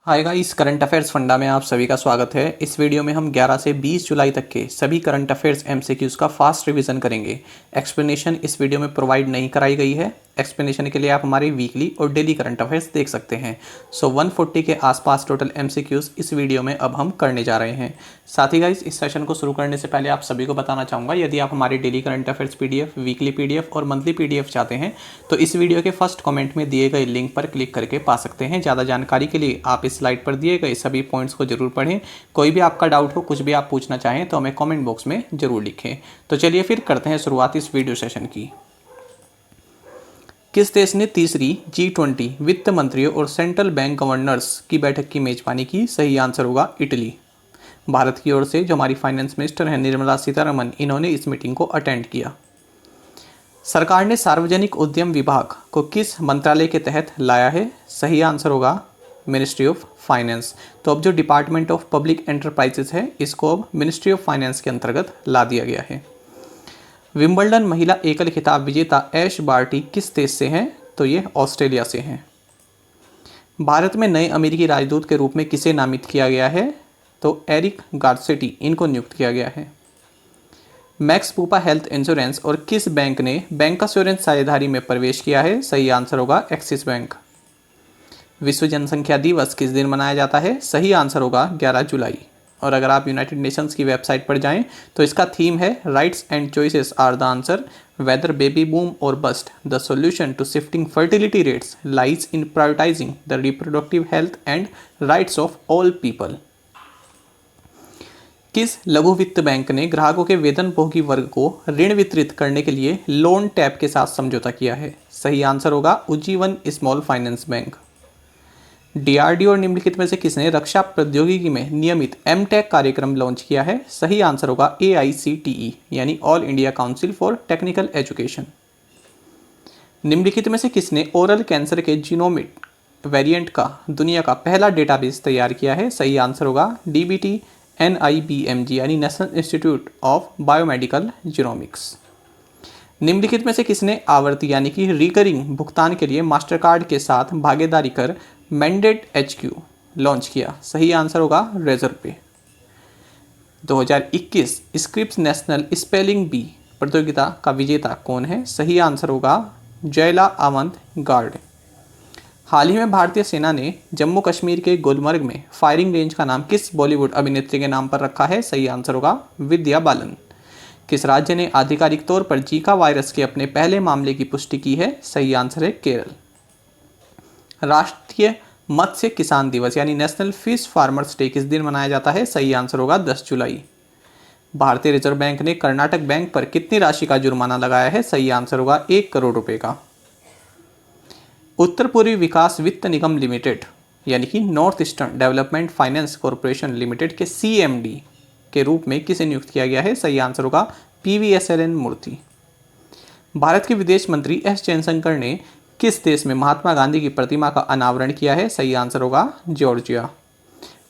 Hi guys, current affairs funda में आप सभी का स्वागत है। इस वीडियो में हम 11 से 20 जुलाई तक के सभी करंट अफेयर्स एमसीक्यूज का फास्ट रिवीजन करेंगे। एक्सप्लेनेशन इस वीडियो में प्रोवाइड नहीं कराई गई है। एक्सप्लेनेशन के लिए आप हमारे वीकली और डेली करंट अफेयर्स देख सकते हैं। 140 के आसपास टोटल एमसीक्यूज इस वीडियो में अब हम करने जा रहे हैं। साथ ही गाइस, इस सेशन को शुरू करने से पहले आप सभी को बताना चाहूँगा, यदि आप हमारे daily current affairs PDF, weekly PDF और मंथली पीडीएफ चाहते हैं तो इस वीडियो के फर्स्ट कमेंट में दिए गए लिंक पर क्लिक करके पा सकते हैं। ज़्यादा जानकारी के लिए आप इस स्लाइड पर दिए गए सभी पॉइंट्स को जरूर पढ़ें। कोई भी आपका डाउट हो, कुछ भी आप पूछना चाहें तो हमें कमेंट बॉक्स में जरूर लिखें। तो चलिए फिर करते हैं शुरुआत इस वीडियो सेशन की। किस देश ने तीसरी G20 वित्त मंत्रियों और सेंट्रल बैंक गवर्नर्स की बैठक की मेजबानी की? सही आंसर होगा इटली। भारत की ओर से जो हमारी फाइनेंस मिनिस्टर हैं निर्मला सीतारमन, इन्होंने इस मीटिंग को अटेंड किया। सरकार ने सार्वजनिक उद्यम विभाग को किस मंत्रालय के तहत लाया है? सही आंसर होगा मिनिस्ट्री ऑफ फाइनेंस। तो अब जो डिपार्टमेंट ऑफ पब्लिक एंटरप्राइजेस है, इसको अब मिनिस्ट्री ऑफ फाइनेंस के अंतर्गत ला दिया गया है। विंबलडन महिला एकल खिताब विजेता ऐश बार्टी किस देश से हैं? तो ये ऑस्ट्रेलिया से हैं। भारत में नए अमेरिकी राजदूत के रूप में किसे नामित किया गया है? तो एरिक गार्सेटी, इनको नियुक्त किया गया है। मैक्स पूपा हेल्थ इंश्योरेंस और किस बैंक ने बैंक एश्योरेंस साझेदारी में प्रवेश किया है? सही आंसर होगा एक्सिस बैंक। विश्व जनसंख्या दिवस किस दिन मनाया जाता है? सही आंसर होगा 11 जुलाई। और अगर आप यूनाइटेड नेशंस की वेबसाइट पर जाएं तो इसका थीम है rights and choices are the answer, whether baby boom और bust, the solution to shifting fertility rates lies in prioritising the reproductive health and rights of all people. किस लघु वित्त बैंक ने ग्राहकों के वेतनभोगी वर्ग को ऋण वितरित करने के लिए लोन टैप के साथ समझौता किया है? सही आंसर होगा Ujjivan small finance bank. DRDO और निम्नलिखित में से किसने रक्षा प्रौद्योगिकी में नियमित एमटेक कार्यक्रम लॉन्च किया है? सही आंसर होगा एआईसीटीई यानी all India council for technical education. निम्नलिखित में से किसने ओरल कैंसर के जीनोमिक वेरिएंट का दुनिया का पहला डेटाबेस तैयार किया है? सही आंसर होगा डीबीटी NIBMG यानी national institute of biomedical genomics. निम्नलिखित में से किसने आवर्ती यानी कि रिकरिंग भुगतान के लिए मास्टर कार्ड के साथ भागीदारी कर मैंडेट HQ लॉन्च किया? सही आंसर होगा रेजर पे। 2021 स्क्रिप्स नेशनल स्पेलिंग बी प्रतियोगिता का विजेता कौन है? सही आंसर होगा जयला आमंत गार्ड। हाल ही में भारतीय सेना ने जम्मू कश्मीर के गुलमर्ग में फायरिंग रेंज का नाम किस बॉलीवुड अभिनेत्री के नाम पर रखा है? सही आंसर होगा विद्या बालन। किस राज्य ने आधिकारिक तौर पर जीका वायरस के अपने पहले मामले की पुष्टि की है? सही आंसर है केरल। राष्ट्रीय मत्स्य किसान दिवस यानी नेशनल फिश फार्मर्स डे किस दिन मनाया जाता है? सही आंसर होगा 10 जुलाई। भारतीय रिजर्व बैंक ने कर्नाटक बैंक पर कितनी राशि का जुर्माना लगाया है? सही आंसर होगा 1 करोड़ रुपए का। उत्तर पूर्वी विकास वित्त निगम लिमिटेड यानी कि north eastern development finance corporation limited के CMD के रूप में किसे नियुक्त किया गया है? सही आंसर होगा PVSLN मूर्ति। भारत के विदेश मंत्री S जयशंकर ने किस देश में महात्मा गांधी की प्रतिमा का अनावरण किया है? सही आंसर होगा जॉर्जिया।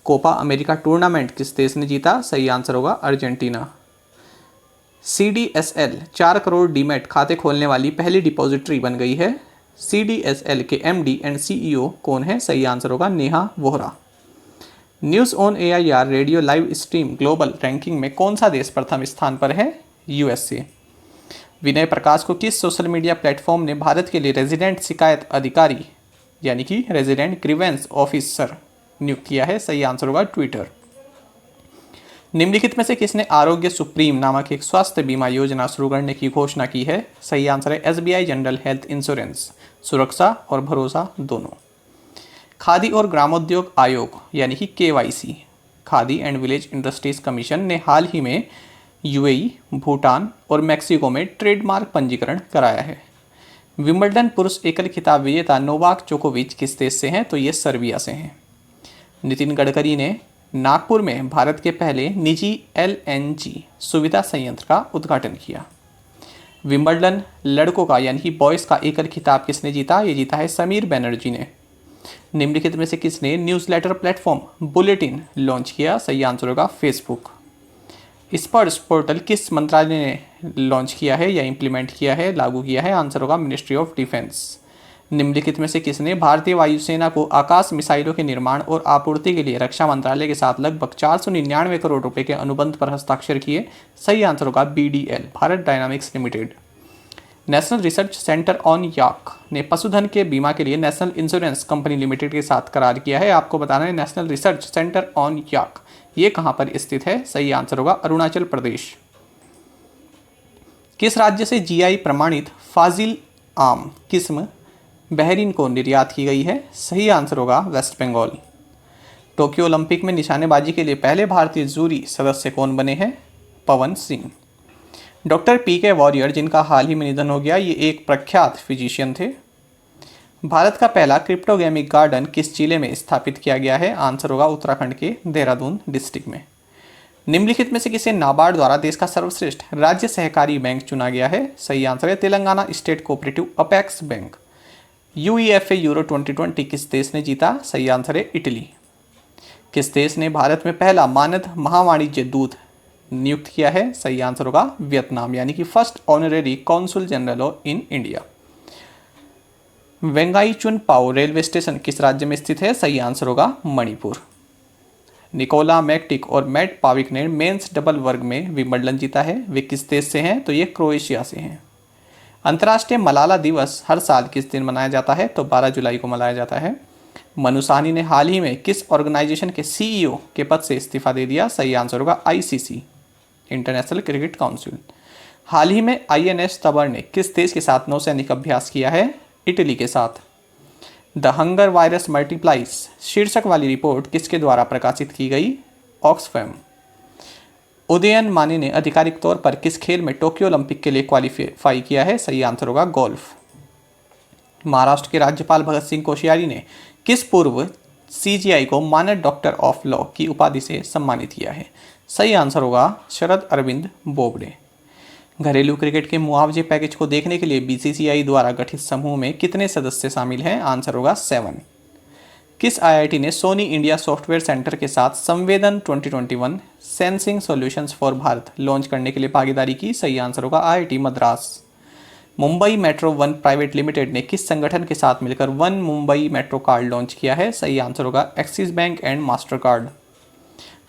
कोपा अमेरिका टूर्नामेंट किस देश ने जीता? सही आंसर होगा अर्जेंटीना। CDSL 4 करोड़ डीमैट खाते खोलने वाली पहली डिपॉजिटरी बन गई है। CDSL के MD एंड CEO कौन है? सही आंसर होगा Neha Vohra. News on AIR radio live stream global ranking में कौन सा देश प्रथम स्थान पर है? USA। विनय प्रकाश को किस सोशल मीडिया प्लेटफॉर्म ने भारत के लिए रेजिडेंट शिकायत अधिकारी यानी कि रेजिडेंट ग्रीवेंस ऑफिसर नियुक्त किया है? सही आंसर होगा ट्विटर। निम्नलिखित में से किसने आरोग्य सुप्रीम नामक एक स्वास्थ्य बीमा योजना शुरू करने की घोषणा की है? सही आंसर है SBI जनरल हेल्थ इंश्योरेंस। सुरक्षा और भरोसा दोनों। खादी और ग्रामोद्योग आयोग यानी कि KYC khadi and village industries commission ने हाल ही में UAE, भूटान और मैक्सिको में ट्रेडमार्क पंजीकरण कराया है। विंबलडन पुरुष एकल खिताब विजेता नोवाक जोकोविच किस देश से हैं? तो ये सर्बिया से हैं। नितिन गडकरी ने नागपुर में भारत के पहले निजी LNG सुविधा संयंत्र का उद्घाटन किया। विंबलडन लड़कों का यानी कि बॉयज़ का एकल खिताब किसने जीता? ये जीता है समीर बनर्जी ने। निम्नलिखित में से किसने न्यूज़लेटर प्लेटफॉर्म बुलेटिन लॉन्च किया? सही आंसर होगा फेसबुक। स्पर्श पोर्टल किस मंत्रालय ने लॉन्च किया है या इम्प्लीमेंट किया है, लागू किया है? आंसर होगा मिनिस्ट्री ऑफ डिफेंस। निम्नलिखित में से किसने भारतीय वायुसेना को आकाश मिसाइलों के निर्माण और आपूर्ति के लिए रक्षा मंत्रालय के साथ लगभग 499 करोड़ रुपए के अनुबंध पर हस्ताक्षर किए? सही आंसर होगा BDL, Bharat dynamics limited. National research centre on yak ने पशुधन के बीमा के लिए नेशनल इंश्योरेंस कंपनी लिमिटेड के साथ करार किया है। आपको बताना है नेशनल रिसर्च सेंटर ऑन याक ये कहां पर स्थित है? सही आंसर होगा अरुणाचल प्रदेश। किस राज्य से GI प्रमाणित फाजिल आम किस्म बहरीन को निर्यात की गई है? सही आंसर होगा वेस्ट बंगाल। टोक्यो ओलंपिक में निशानेबाजी के लिए पहले भारतीय जूरी सदस्य कौन बने हैं? Pawan Singh. Doctor PK warrior जिनका हाल ही में निधन हो गया, ये एक प्रख्यात फिजिशियन थे। भारत का पहला क्रिप्टोगेमिक गार्डन किस जिले में स्थापित किया गया है? आंसर होगा उत्तराखंड के देहरादून डिस्ट्रिक्ट में। निम्नलिखित में से किसे नाबार्ड द्वारा देश का सर्वश्रेष्ठ राज्य सहकारी बैंक चुना गया है? सही आंसर है Telangana state cooperative apex bank. UEFA euro 2020 किस देश ने जीता? सही आंसर है इटली। किस देश ने भारत में पहला मानद महावाणिज्य दूत नियुक्त किया है? सही आंसर होगा वियतनाम, यानी कि first honorary consul general in India. वेंगाई चुन पाओ रेलवे स्टेशन किस राज्य में स्थित है? सही आंसर होगा मणिपुर। निकोला मैकटिक और मैट पाविक ने मेंस डबल वर्ग में विंबलडन जीता है। वे किस देश से हैं? तो ये क्रोएशिया से हैं। अंतर्राष्ट्रीय मलाला दिवस हर साल किस दिन मनाया जाता है? तो 12 जुलाई को मनाया जाता है। मनु साहनी ने हाल ही में किस ऑर्गेनाइजेशन के CEO के पद से इस्तीफा दे दिया? सही आंसर होगा ICC, इंटरनेशनल क्रिकेट काउंसिल। हाल ही में INS तबर ने किस देश के साथ नौसैनिक अभ्यास किया है? इटली के साथ। द हंगर वायरस मल्टीप्लाइज शीर्षक वाली रिपोर्ट किसके द्वारा प्रकाशित की गई? ऑक्सफैम। उदयन माने ने आधिकारिक तौर पर किस खेल में टोक्यो ओलंपिक के लिए क्वालिफाई किया है? सही आंसर होगा गोल्फ। महाराष्ट्र के राज्यपाल भगत सिंह कोश्यारी ने किस पूर्व CGI को मानद डॉक्टर ऑफ लॉ की उपाधि से सम्मानित किया है? सही आंसर होगा शरद अरविंद बोबडे। घरेलू क्रिकेट के मुआवजे पैकेज को देखने के लिए BCCI द्वारा गठित समूह में कितने सदस्य शामिल हैं? आंसर होगा 7। किस IIT ने सोनी इंडिया सॉफ्टवेयर सेंटर के साथ Samvedan 2021 sensing solutions for Bharat launch करने के लिए भागीदारी की? सही आंसर होगा IIT Madras. Mumbai metro one private limited ने किस संगठन के साथ मिलकर one Mumbai metro card launch किया है? सही आंसर होगा Axis bank and Mastercard.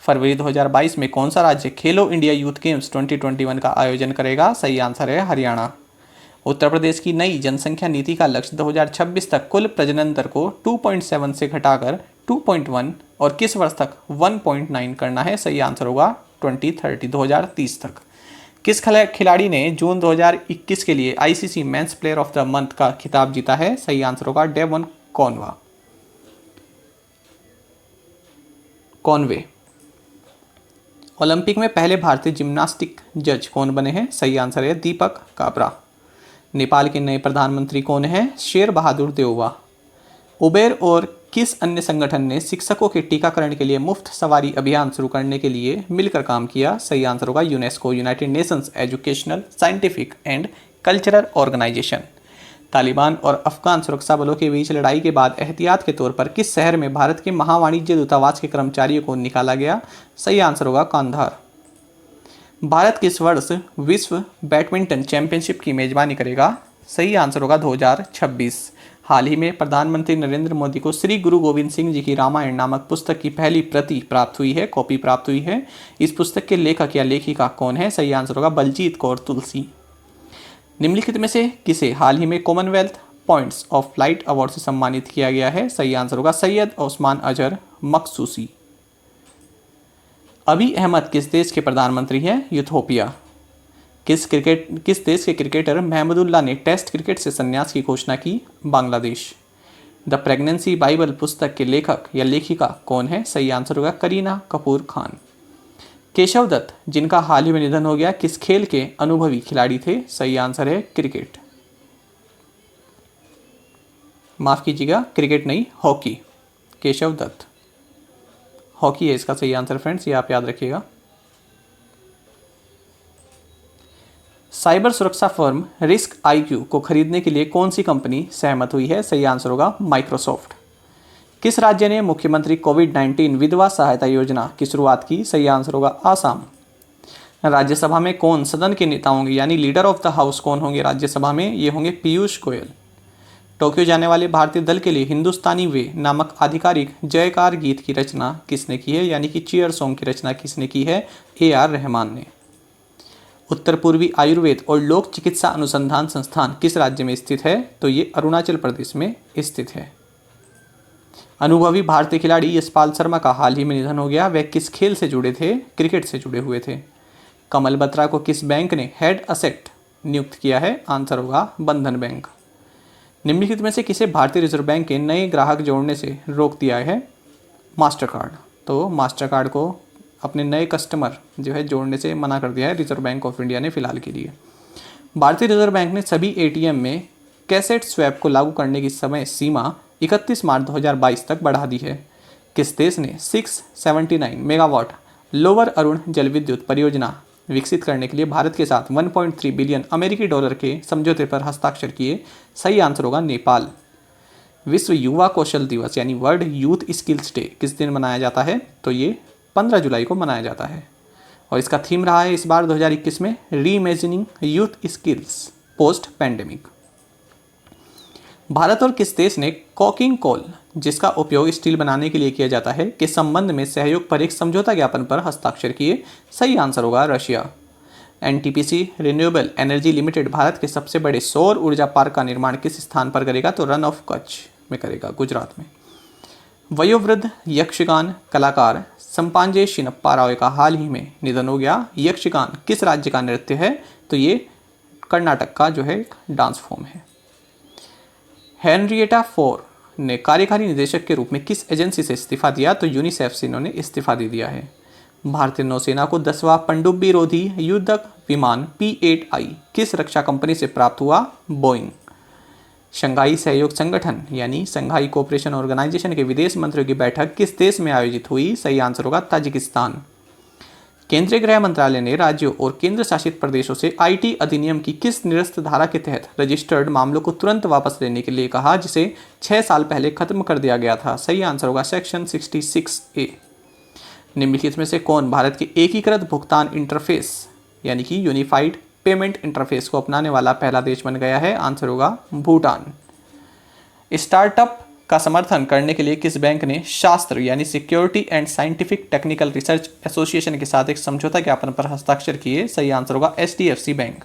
फरवरी 2022 में कौन सा राज्य खेलो इंडिया यूथ गेम्स 2021 का आयोजन करेगा? सही आंसर है हरियाणा। उत्तर प्रदेश की नई जनसंख्या नीति का लक्ष्य 2026 तक कुल प्रजनन दर को 2.7 से घटाकर 2.1 और किस वर्ष तक 1.9 करना है? सही आंसर होगा 2030 तक। किस खिलाड़ी ने जून 2021 के लिए ICC men's player of the month का खिताब जीता है? सही आंसर होगा डेवन कॉनवे। ओलंपिक में पहले भारतीय जिम्नास्टिक जज कौन बने हैं? सही आंसर है दीपक काबरा। नेपाल के नए प्रधानमंत्री कौन हैं? शेर बहादुर देउवा। उबेर और किस अन्य संगठन ने शिक्षकों के टीकाकरण के लिए मुफ्त सवारी अभियान शुरू करने के लिए मिलकर काम किया? सही आंसर होगा UNESCO, United Nations Educational Scientific and Cultural Organisation. Taliban और अफगान सुरक्षा बलों के बीच लड़ाई के बाद एहतियात के तौर पर किस शहर में भारत के महावाणिज्य दूतावास के कर्मचारियों को निकाला गया? सही आंसर होगा कांधार। भारत किस वर्ष विश्व बैडमिंटन चैंपियनशिप की मेजबानी करेगा? सही आंसर होगा 2026। हाल ही में प्रधानमंत्री नरेंद्र मोदी को श्री गुरु गोविंद सिंह जी की रामायण नामक पुस्तक की पहली प्रति प्राप्त हुई है, कॉपी प्राप्त हुई है। इस पुस्तक के लेखक या लेखिका कौन है? सही आंसर होगा बलजीत कौर तुलसी। निम्नलिखित में से किसे हाल ही में Commonwealth points of flight award से सम्मानित किया गया है? सही आंसर होगा सैयद ओस्मान अजहर मखसूसी। अबी अहमद किस देश के प्रधानमंत्री हैं? यूथोपिया। किस देश के क्रिकेटर महमूदुल्लाह ने टेस्ट क्रिकेट से संन्यास की घोषणा की? बांग्लादेश। द प्रेगनेंसी बाइबल पुस्तक के लेखक या लेखिका कौन है? सही आंसर होगा करीना कपूर खान। केशव दत्त जिनका हाल ही में निधन हो गया किस खेल के अनुभवी खिलाड़ी थे? सही आंसर है क्रिकेट। माफ कीजिएगा, क्रिकेट नहीं, हॉकी। केशव दत्त हॉकी है इसका सही आंसर फ्रेंड्स, ये आप याद रखिएगा। साइबर सुरक्षा फर्म रिस्क IQ को खरीदने के लिए कौन सी कंपनी सहमत हुई है? सही आंसर होगा माइक्रोसॉफ्ट। किस राज्य ने मुख्यमंत्री कोविड-19 विधवा सहायता योजना की शुरुआत की? सही आंसर होगा आसाम। राज्यसभा में कौन सदन के नेता होंगे, यानी लीडर ऑफ द हाउस कौन होंगे राज्यसभा में? ये होंगे पीयूष गोयल। टोक्यो जाने वाले भारतीय दल के लिए हिंदुस्तानी वे नामक आधिकारिक जयकार गीत की रचना किसने की है, यानी कि चीयर सॉन्ग की रचना किसने की है? AR रहमान ने। उत्तर पूर्वी आयुर्वेद और लोक चिकित्सा अनुसंधान संस्थान किस राज्य में स्थित है? तो ये अरुणाचल प्रदेश में स्थित है। अनुभवी भारतीय खिलाड़ी यशपाल शर्मा का हाल ही में निधन हो गया। वह किस खेल से जुड़े थे? क्रिकेट से जुड़े हुए थे। कमल बत्रा को किस बैंक ने हेड असेट नियुक्त किया है? आंसर होगा बंधन बैंक। निम्नलिखित में से किसे भारतीय रिजर्व बैंक के नए ग्राहक जोड़ने से रोक दिया है? Master card. तो मास्टर कार्ड को अपने नए कस्टमर जो है जोड़ने से मना कर दिया है रिजर्व बैंक ऑफ इंडिया ने फिलहाल के लिए। भारतीय रिजर्व बैंक ने सभी ATM में कैसेट स्वैप को लागू करने की समय सीमा 31 मार्च 2022 तक बढ़ा दी है। किस देश ने 679 मेगावाट लोअर अरुण जल विद्युत परियोजना विकसित करने के लिए भारत के साथ 1.3 बिलियन अमेरिकी डॉलर के समझौते पर हस्ताक्षर किए? सही आंसर होगा नेपाल। विश्व युवा कौशल दिवस यानी वर्ल्ड यूथ स्किल्स डे किस दिन मनाया जाता है? तो ये 15 जुलाई को मनाया जाता है और इसका थीम रहा है इस बार 2021 में reimagining youth skills post pandemic. Bharat और किस देश ने कोकिंग कोल, जिसका उपयोग स्टील बनाने के लिए किया जाता है, के संबंध में सहयोग पर एक समझौता ज्ञापन पर हस्ताक्षर किए? सही आंसर होगा Russia. NTPC renewable energy limited Bharat के सबसे बड़े सौर ऊर्जा पार्क का निर्माण किस स्थान पर करेगा? तो रन ऑफ कच्छ में करेगा, गुजरात में। वयोवृद्ध यक्षगान कलाकार संपांजे शिनप्पा राव का हाल ही में निधन हो गया। यक्षगान किस राज्य का नृत्य है? तो ये कर्नाटक का जो है एक डांस फॉर्म है। हेनरिएटा फोर ने कार्यकारी निदेशक के रूप में किस एजेंसी से इस्तीफा दिया? तो यूनिसेफ से इन्होंने इस्तीफा दे दिया है। भारतीय नौसेना को 10वां पनडुब्बी रोधी युद्धक विमान P-8I किस रक्षा कंपनी से प्राप्त हुआ? बोइंग। शंघाई सहयोग संगठन यानी शंघाई कोऑपरेशन ऑर्गेनाइजेशन के विदेश मंत्रियों की बैठक किस देश में आयोजित हुई? सही आंसर होगा ताजिकिस्तान। केंद्रीय गृह मंत्रालय ने राज्यों और केंद्र शासित प्रदेशों से IT अधिनियम की किस निरस्त धारा के तहत रजिस्टर्ड मामलों को तुरंत वापस लेने के लिए कहा, जिसे 6 साल पहले खत्म कर दिया गया था? सही आंसर होगा सेक्शन 66A। निम्नलिखित में से कौन भारत के एकीकृत भुगतान इंटरफेस यानी कि यूनिफाइड पेमेंट इंटरफेस को अपनाने वाला पहला देश बन गया है? आंसर होगा भूटान। स्टार्टअप का समर्थन करने के लिए किस बैंक ने शास्त्र यानी security and scientific technical research association के साथ एक समझौता ज्ञापन पर हस्ताक्षर किए? सही आंसर होगा HDFC बैंक।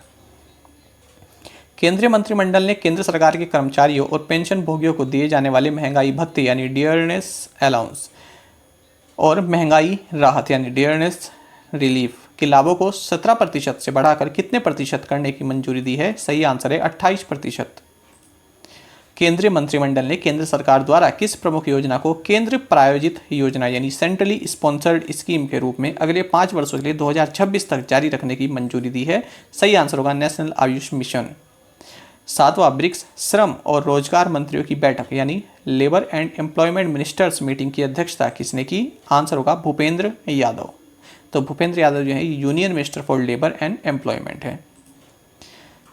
केंद्रीय मंत्रिमंडल ने केंद्र सरकार के कर्मचारियों और पेंशन भोगियों को दिए जाने वाले महंगाई भत्ते यानी डियरनेस अलाउंस और महंगाई राहत यानी डियरनेस रिलीफ के लाभों को 17% से बढ़ाकर कितने प्रतिशत करने की मंजूरी दी है? सही आंसर है 28%। केंद्रीय मंत्रिमंडल ने केंद्र सरकार द्वारा किस प्रमुख योजना को केंद्र प्रायोजित योजना यानी सेंट्रली स्पॉन्सर्ड स्कीम के रूप में अगले 5 वर्षों के लिए 2026 तक जारी रखने की मंजूरी दी है? सही आंसर होगा नेशनल आयुष मिशन। 7वां ब्रिक्स श्रम और रोजगार मंत्रियों की बैठक यानी labour and employment ministers meeting की अध्यक्षता किसने की? आंसर होगा भूपेंद्र यादव। तो भूपेंद्र यादव जो है union minister for labour and employment है।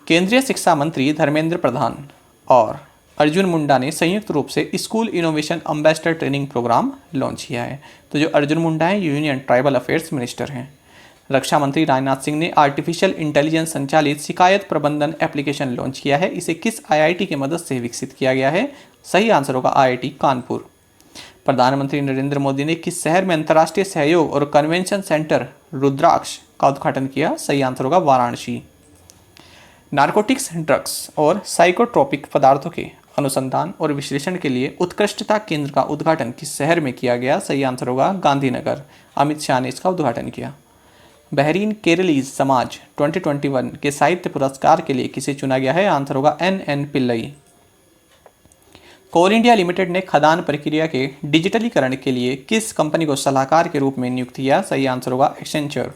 केंद्रीय शिक्षा मंत्री धर्मेंद्र प्रधान और अर्जुन मुंडा ने संयुक्त रूप से school innovation ambassador training programme launch किया है। तो जो अर्जुन मुंडा है यूनियन ट्राइबल अफेयर्स मिनिस्टर हैं। रक्षा मंत्री राजनाथ सिंह ने आर्टिफिशियल इंटेलिजेंस संचालित शिकायत प्रबंधन एप्लीकेशन लॉन्च किया है। इसे किस IIT की मदद से विकसित किया गया है? सही आंसर होगा IIT कानपुर। प्रधानमंत्री नरेंद्र मोदी ने किस शहर में अंतर्राष्ट्रीय सहयोग और कन्वेंशन सेंटर रुद्राक्ष का उद्घाटन किया? सही आंसर होगा वाराणसी। नारकोटिक्स ड्रग्स और साइकोट्रोपिक पदार्थों के अनुसंधान और विश्लेषण के लिए उत्कृष्टता केंद्र का उद्घाटन किस शहर में किया गया? सही आंसर होगा गांधीनगर। अमित शाह ने इसका उद्घाटन किया। बहरीन केरलीज समाज 2021 के साहित्य पुरस्कार के लिए किसे चुना गया है? आंसर होगा NN पिल्लई। कोल इंडिया लिमिटेड ने खदान प्रक्रिया के डिजिटलीकरण के लिए किस कंपनी को सलाहकार के रूप में नियुक्त किया? सही आंसर होगा एक्सेंचर।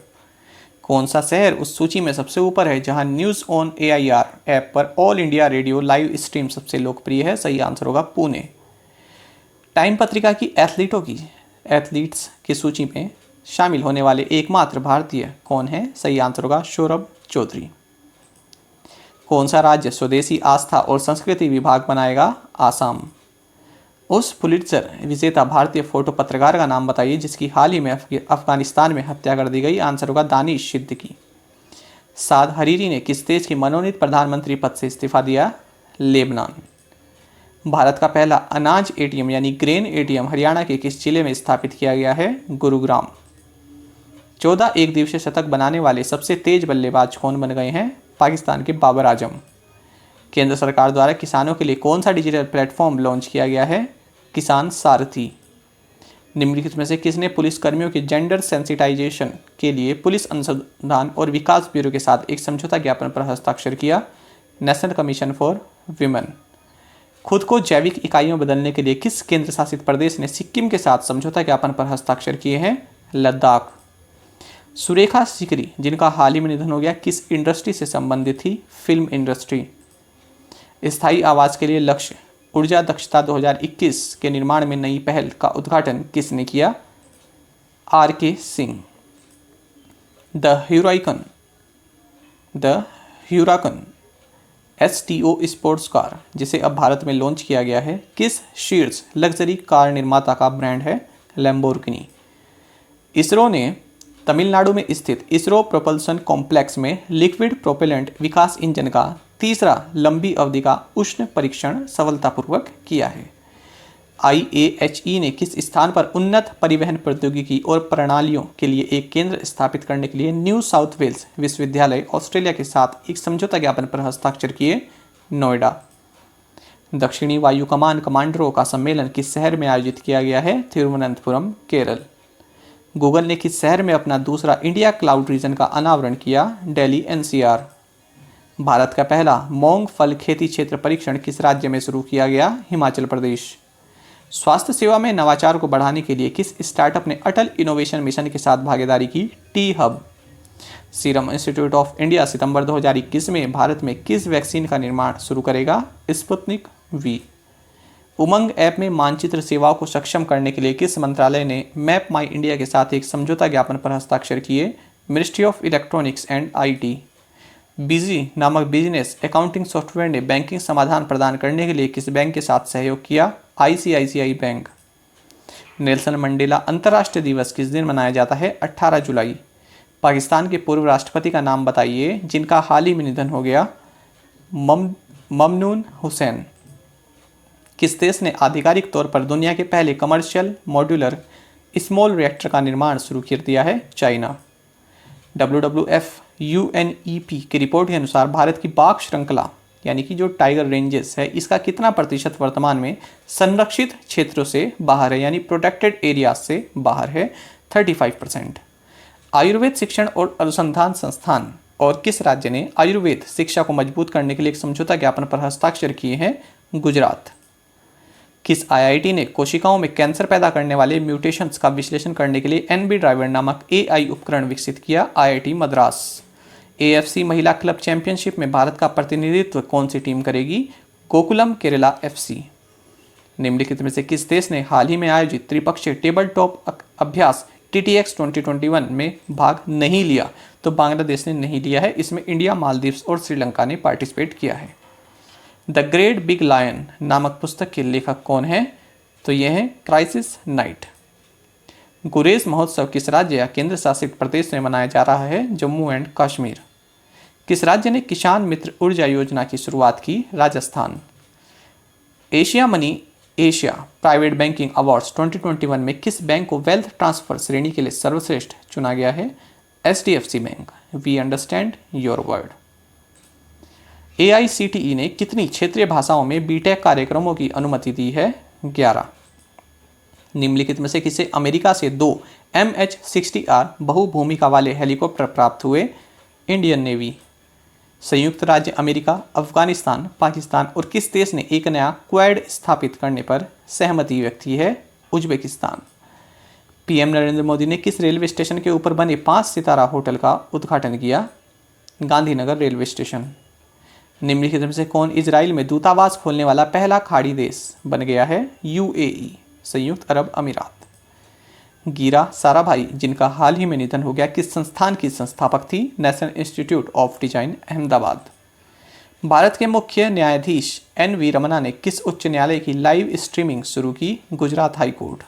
कौन सा शहर उस सूची में सबसे ऊपर है जहां न्यूज़ ऑन AIR ऐप पर all India radio live stream सबसे लोकप्रिय है? सही आंसर होगा पुणे। टाइम पत्रिका की एथलीट्स की सूची में शामिल होने वाले एकमात्र भारतीय कौन है? सही आंसर होगा सौरभ चौधरी। कौन सा राज्य स्वदेशी आस्था और संस्कृति विभाग बनाएगा? आसाम। उस पुलित्जर विजेता भारतीय फोटो पत्रकार का नाम बताइए जिसकी हाल ही में अफगानिस्तान में हत्या कर दी गई? आंसर होगा दानिश सिद्दीकी। साद हरीरी ने किस देश की मनोनीत प्रधानमंत्री पद से इस्तीफा दिया? लेबनान। भारत का पहला अनाज एटीएम यानी ग्रेन एटीएम हरियाणा के किस जिले में स्थापित किया गया है? गुरुग्राम। 14 एक दिवसीय शतक बनाने वाले सबसे तेज बल्लेबाज कौन बन गए हैं? पाकिस्तान के बाबर आजम। केंद्र सरकार द्वारा किसानों के लिए कौन सा डिजिटल प्लेटफॉर्म लॉन्च किया गया है? किसान सारथी। निम्नलिखित में से किसने पुलिस कर्मियों के जेंडर सेंसिटाइजेशन के लिए पुलिस अनुसंधान और विकास ब्यूरो के साथ एक समझौता ज्ञापन पर हस्ताक्षर किया? National commission for women. खुद को जैविक इकाइयों में बदलने के लिए किस केंद्र शासित प्रदेश ने सिक्किम के साथ समझौता ज्ञापन पर हस्ताक्षर किए हैं? लद्दाख। सुरेखा सीकरी जिनका हाल ही में निधन हो गया, किस इंडस्ट्री से संबंधित थी? Film industry. स्थायी आवास के लिए लक्ष्य ऊर्जा दक्षता 2021 के निर्माण में नई पहल का उद्घाटन किसने किया? R K. Singh. The Huracan STO sports car जिसे अब भारत में लॉन्च किया गया है, किस शीर्ष लग्जरी कार निर्माता का ब्रांड है? लैम्बोर्गिनी। इसरो ने तमिलनाडु में स्थित इसरो प्रोपल्सन कॉम्प्लेक्स में लिक्विड प्रोपेलेंट विकास इंजन का तीसरा लंबी अवधि का उष्ण परीक्षण सफलतापूर्वक किया है। IAHE ने किस स्थान पर उन्नत परिवहन प्रौद्योगिकी और प्रणालियों के लिए एक केंद्र स्थापित करने के लिए न्यू साउथ वेल्स विश्वविद्यालय ऑस्ट्रेलिया के साथ एक समझौता ज्ञापन पर हस्ताक्षर किए? नोएडा। दक्षिणी वायु कमान कमांडरों का सम्मेलन किस शहर में आयोजित किया गया है? तिरुवनंतपुरम, केरल। गूगल ने किस शहर में अपना दूसरा इंडिया क्लाउड रीजन का अनावरण किया? दिल्ली NCR। भारत का पहला मोंग फल खेती क्षेत्र परीक्षण किस राज्य में शुरू किया गया? हिमाचल प्रदेश। स्वास्थ्य सेवा में नवाचार को बढ़ाने के लिए किस स्टार्टअप ने अटल इनोवेशन मिशन के साथ भागीदारी की? T hub. Serum Institute of India सितंबर 2021 में भारत में किस वैक्सीन का निर्माण शुरू करेगा? Sputnik V। उमंग ऐप में मानचित्र सेवाओं को सक्षम करने के लिए किस मंत्रालय ने मैप माई इंडिया के साथ एक समझौता ज्ञापन पर हस्ताक्षर किए? Ministry of electronics and IT। Busy नामक बिजनेस अकाउंटिंग सॉफ्टवेयर ने बैंकिंग समाधान प्रदान करने के लिए किस बैंक के साथ सहयोग किया? ICICI bank. नेल्सन मंडेला अंतर्राष्ट्रीय दिवस किस दिन मनाया जाता है? 18 जुलाई। पाकिस्तान के पूर्व राष्ट्रपति का नाम बताइए जिनका हाल ही में निधन हो गया? ममनून हुसैन। किस देश ने आधिकारिक तौर पर दुनिया के पहले कमर्शियल मॉड्यूलर स्मॉल रिएक्टर का निर्माण शुरू कर दिया है? चाइना। WWF UNEP की रिपोर्ट के अनुसार भारत की बाघ श्रृंखला यानी कि जो टाइगर रेंजेस है इसका कितना प्रतिशत वर्तमान में संरक्षित क्षेत्रों से बाहर है यानी प्रोटेक्टेड एरिया से बाहर है? 35%। आयुर्वेद शिक्षण और अनुसंधान संस्थान और किस राज्य ने आयुर्वेद शिक्षा को मजबूत करने के लिए एक समझौता ज्ञापन पर हस्ताक्षर किए हैं? गुजरात। किस IIT ने कोशिकाओं में कैंसर पैदा करने वाले म्यूटेशंस का विश्लेषण करने के लिए NB ड्राइवर नामक AI उपकरण विकसित किया? IIT मद्रास। AFC महिला क्लब चैंपियनशिप में भारत का प्रतिनिधित्व कौन सी टीम करेगी? गोकुलम केरला FC। निम्नलिखित में से किस देश ने हाल ही में आयोजित त्रिपक्षीय टेबल टॉप अभ्यास TTX 2021 में भाग नहीं लिया? तो बांग्लादेश ने नहीं लिया है। इसमें इंडिया, मालदीव्स और श्रीलंका ने पार्टिसिपेट किया है। द ग्रेट बिग लायन नामक पुस्तक के लेखक कौन है? तो यह है क्राइसिस नाइट। गुरेज महोत्सव किस राज्य या केंद्र शासित प्रदेश में मनाया जा रहा है? जम्मू एंड कश्मीर। किस राज्य ने किसान मित्र ऊर्जा योजना की शुरुआत की? Rajasthan. Asia money Asia private banking awards 2021 में किस बैंक को वेल्थ ट्रांसफर श्रेणी के लिए सर्वश्रेष्ठ चुना गया है? HDFC bank. We understand your word. AICTE ने कितनी क्षेत्रीय भाषाओं में BTech कार्यक्रमों की अनुमति दी है? 11। निम्नलिखित में से किसे अमेरिका से 2 MH-60R बहुभूमिका वाले हेलीकॉप्टर प्राप्त हुए? Indian navy. संयुक्त राज्य अमेरिका, अफगानिस्तान, पाकिस्तान और किस देश ने एक नया क्वाड स्थापित करने पर सहमति व्यक्त की है? उज्बेकिस्तान। PM नरेंद्र मोदी ने किस रेलवे स्टेशन के ऊपर बने 5 सितारा होटल का उद्घाटन किया? Gandhinagar railway station. निम्नलिखित में से कौन इजराइल में दूतावास खोलने वाला पहला खाड़ी देश बन गया है? UAE, संयुक्त अरब अमीरात। गीरा साराभाई जिनका हाल ही में निधन हो गया किस संस्थान की संस्थापक थी? National institute of design, Ahmedabad. Bharat के मुख्य न्यायाधीश NV रमना ने किस उच्च न्यायालय की लाइव स्ट्रीमिंग शुरू की? Gujarat high court.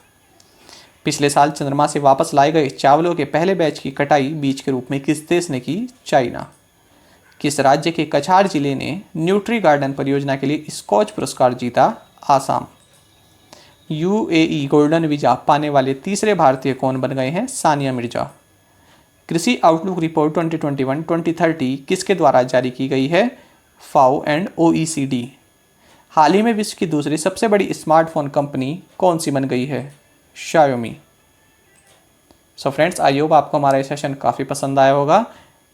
पिछले साल चंद्रमा से वापस लाए गए चावलों के पहले बैच की कटाई बीज के रूप में किस देश ने की? चाइना। किस राज्य के कछार जिले ने न्यूट्री गार्डन परियोजना के लिए स्कॉच पुरस्कार जीता? आसाम। यूएई गोल्डन वीज़ा पाने वाले तीसरे भारतीय कौन बन गए हैं? सानिया मिर्जा। कृषि आउटलुक रिपोर्ट 2021-2030 किसके द्वारा जारी की गई है? फाओ एंड ओईसीडी। हाल ही में विश्व की दूसरी सबसे बड़ी स्मार्टफोन कंपनी कौन सी बन गई है? शायोमी। सो फ्रेंड्स, आई होप आपको हमारा ये सेशन काफ़ी पसंद आया होगा।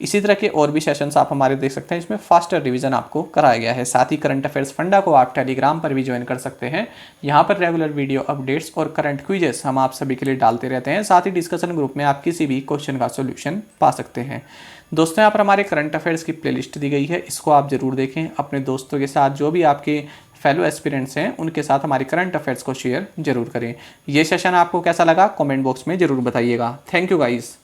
इसी तरह के और भी सेशंस आप हमारे देख सकते हैं, इसमें फास्टर रिवीजन आपको कराया गया है। साथ ही करंट अफेयर्स फंडा को आप टेलीग्राम पर भी ज्वाइन कर सकते हैं। यहाँ पर रेगुलर वीडियो अपडेट्स और करंट क्विजेस हम आप सभी के लिए डालते रहते हैं। साथ ही डिस्कशन ग्रुप में आप किसी भी क्वेश्चन का सोल्यूशन पा सकते हैं। दोस्तों, यहाँ पर हमारे करंट अफेयर्स की प्लेलिस्ट दी गई है, इसको आप जरूर देखें। अपने दोस्तों के साथ, जो भी आपके फेलो एस्पिरेंट्स हैं, उनके साथ हमारे करंट अफेयर्स को शेयर जरूर करें। ये सेशन आपको कैसा लगा कमेंट बॉक्स में जरूर बताइएगा। Thank you guys.